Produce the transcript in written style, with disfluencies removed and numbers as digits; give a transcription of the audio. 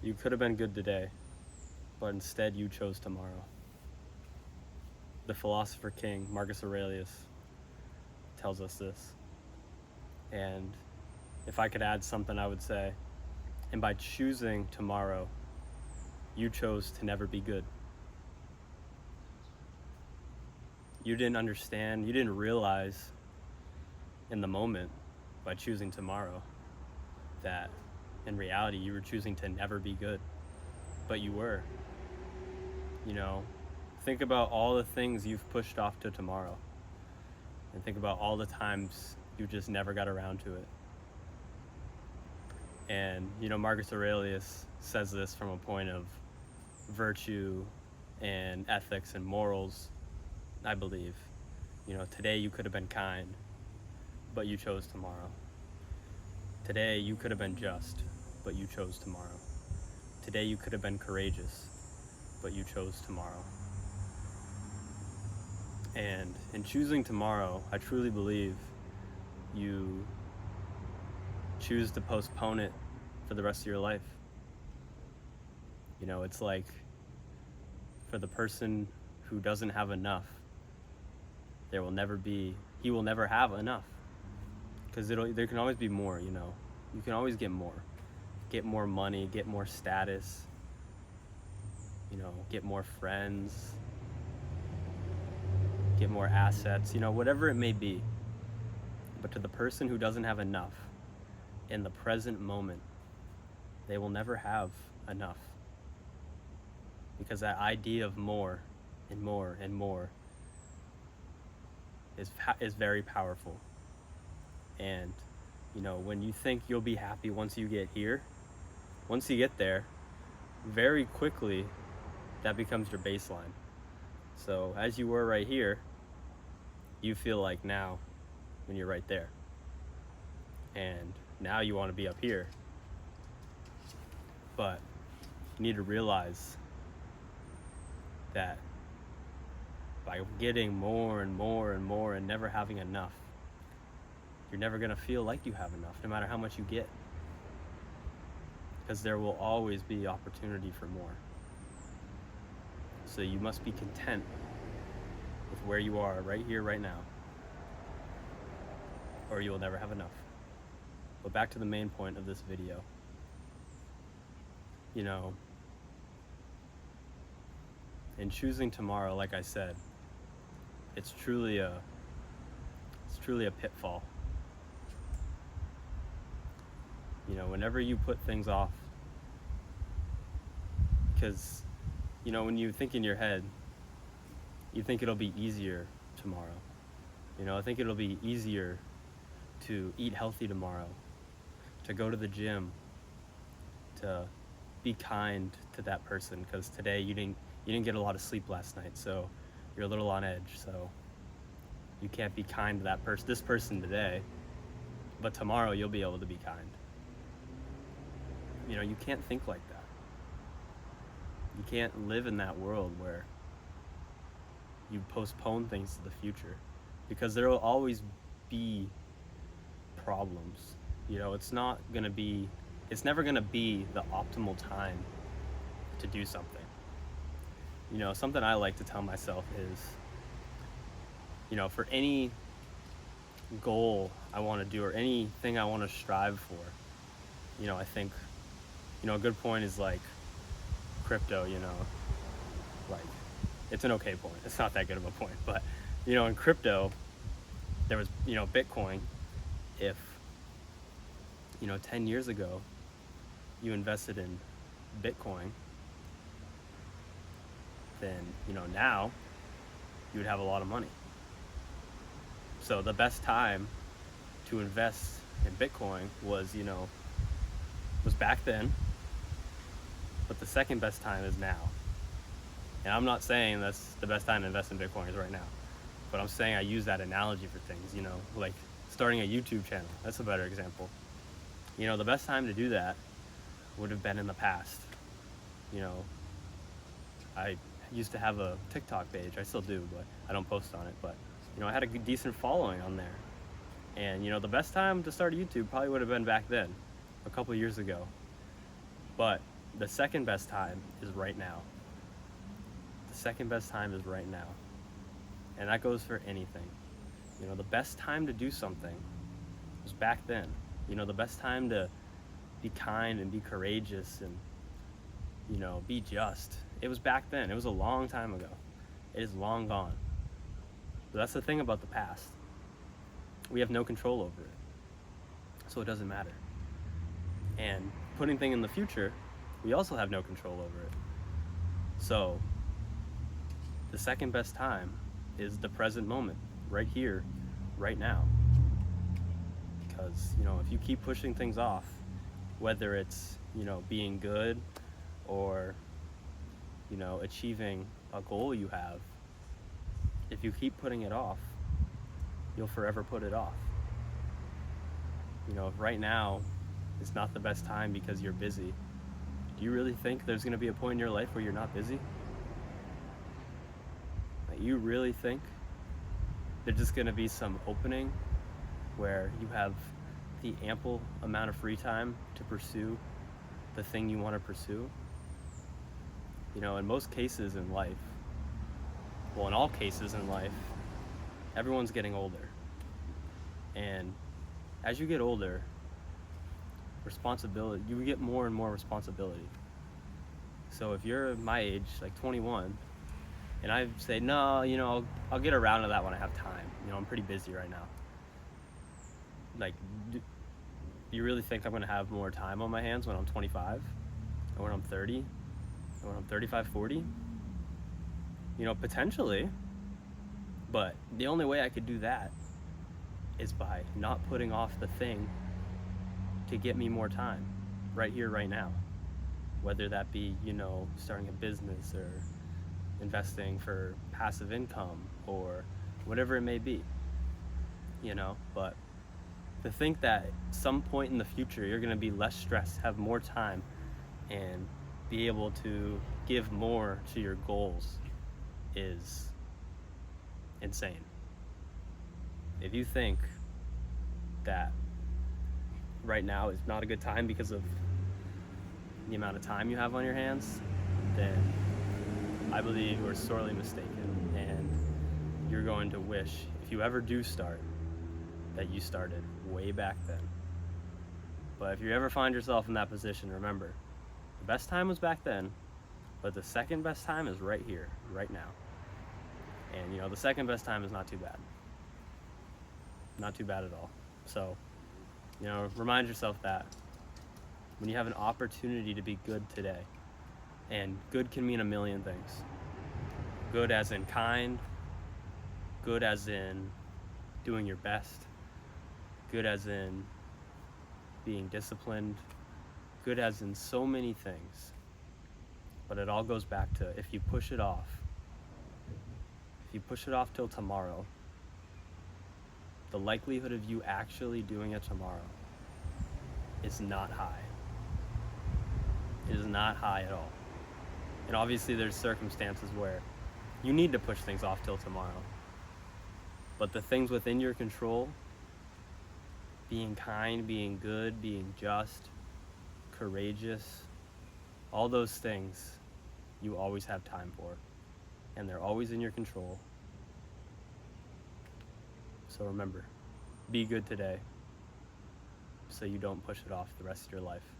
You could have been good today, but instead you chose tomorrow. The philosopher king, Marcus Aurelius, tells us this. And if I could add something, I would say, and by choosing tomorrow, you chose to never be good. You didn't understand, you didn't realize in the moment by choosing tomorrow that in reality you were choosing to never be good. But you were. You know, think about all the things you've pushed off to tomorrow. And think about all the times you just never got around to it. And, Marcus Aurelius says this from a point of virtue and ethics and morals, I believe. Today you could have been kind, but you chose tomorrow. Today you could have been just, but you chose tomorrow. Today you could have been courageous, but you chose tomorrow. And in choosing tomorrow, I truly believe you choose to postpone it for the rest of your life. It's like for the person who doesn't have enough, he will never have enough. Because there can always be more, You can always get more. Get more money, get more status, get more friends, get more assets, whatever it may be. But to the person who doesn't have enough in the present moment, they will never have enough. Because that idea of more and more and more is very powerful. And, when you think you'll be happy once you get here, once you get there, very quickly, that becomes your baseline. So as you were right here, you feel like now when you're right there. And now you want to be up here. But you need to realize that by getting more and more and more and never having enough, you're never going to feel like you have enough, no matter how much you get. Because there will always be opportunity for more. So you must be content with where you are right here, right now, or you will never have enough. But back to the main point of this video. In choosing tomorrow, like I said, it's truly a pitfall. Whenever you put things off, because, when you think in your head, you think it'll be easier tomorrow. I think it'll be easier to eat healthy tomorrow, to go to the gym, to be kind to that person, because today you didn't get a lot of sleep last night, so you're a little on edge, so you can't be kind to this person today, but tomorrow you'll be able to be kind. You can't think like that. You can't live in that world where you postpone things to the future, because there will always be problems. It's never gonna be the optimal time to do something. Something I like to tell myself is, for any goal I want to do or anything I want to strive for, I think, a good point is like crypto, like it's an okay point. It's not that good of a point, but, in crypto, there was, Bitcoin. If, 10 years ago, you invested in Bitcoin, then, now you would have a lot of money. So the best time to invest in Bitcoin was back then, but the second best time is now. And I'm not saying that's the best time to invest in Bitcoin is right now, but I'm saying I use that analogy for things, like starting a YouTube channel. That's a better example. The best time to do that would have been in the past. I used to have a TikTok page. I still do, but I don't post on it. But, I had a decent following on there. And, the best time to start YouTube probably would have been back then, a couple years ago. But The second best time is right now. The second best time is right now. And that goes for anything. The best time to do something was back then. The best time to be kind and be courageous and, be just. It was back then. It was a long time ago. It is long gone. But that's the thing about the past. We have no control over it. So it doesn't matter. And putting things in the future, we also have no control over it. So the second best time is the present moment, right here, right now. Because, if you keep pushing things off, whether it's, being good or, achieving a goal you have, if you keep putting it off, you'll forever put it off. If right now is not the best time because you're busy, do you really think there's going to be a point in your life where you're not busy? Like, you really think there's just going to be some opening where you have the ample amount of free time to pursue the thing you want to pursue? In most cases in life, well, in all cases in life, everyone's getting older. And as you get older, you get more and more responsibility. So if you're my age, like 21, and I say, no, I'll get around to that when I have time. I'm pretty busy right now. Like, do you really think I'm going to have more time on my hands when I'm 25? Or when I'm 30? Or when I'm 35, 40? Potentially. But the only way I could do that is by not putting off the thing to get me more time, right here, right now. Whether that be, starting a business or investing for passive income or whatever it may be, but to think that at some point in the future you're going to be less stressed, have more time, and be able to give more to your goals is insane. If you think that right now is not a good time because of the amount of time you have on your hands, then I believe you're sorely mistaken, and you're going to wish, if you ever do start, that you started way back then. But if you ever find yourself in that position, remember, the best time was back then, but the second best time is right here, right now. And the second best time is not too bad. Not too bad at all. So, remind yourself that when you have an opportunity to be good today, and good can mean a million things. Good as in kind, good as in doing your best, good as in being disciplined, good as in so many things. But it all goes back to, if you push it off till tomorrow, the likelihood of you actually doing it tomorrow is not high. It is not high at all. And obviously there's circumstances where you need to push things off till tomorrow. But the things within your control, being kind, being good, being just, courageous, all those things you always have time for. And they're always in your control. So remember, be good today so you don't push it off the rest of your life.